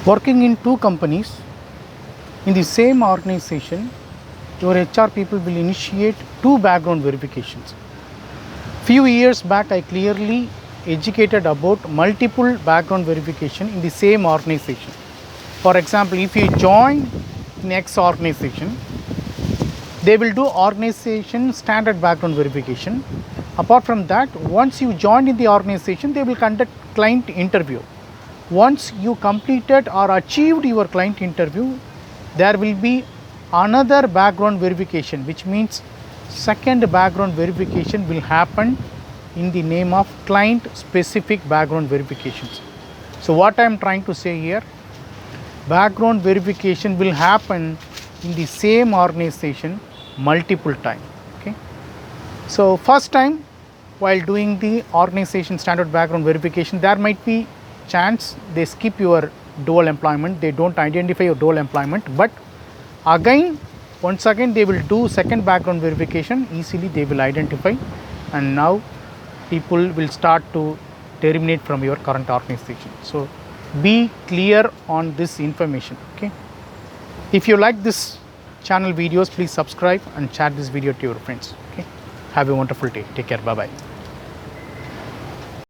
Working in two companies in the same organization, your HR people will initiate two background verifications. Few years back, I clearly educated about multiple background verification in the same organization. For example, if you join in X organization, they will do organization standard background verification. Apart from that, once you join in the organization, they will conduct client interview. Once you completed or achieved your client interview, there will be another background verification, which means second background verification will happen in the name of client specific background verifications. So what I am trying to say here, background verification will happen in the same organization multiple times. Okay. So first time, while doing the organization standard background verification, there might be chance they skip your dual employment, they don't identify your dual employment, but again, once again they will do second background verification, easily they will identify, and now people will start to terminate from your current organization. So be clear on this information. Okay. If you like this channel videos, please subscribe and share this video to your friends. Okay. Have a wonderful day. Take care. Bye bye.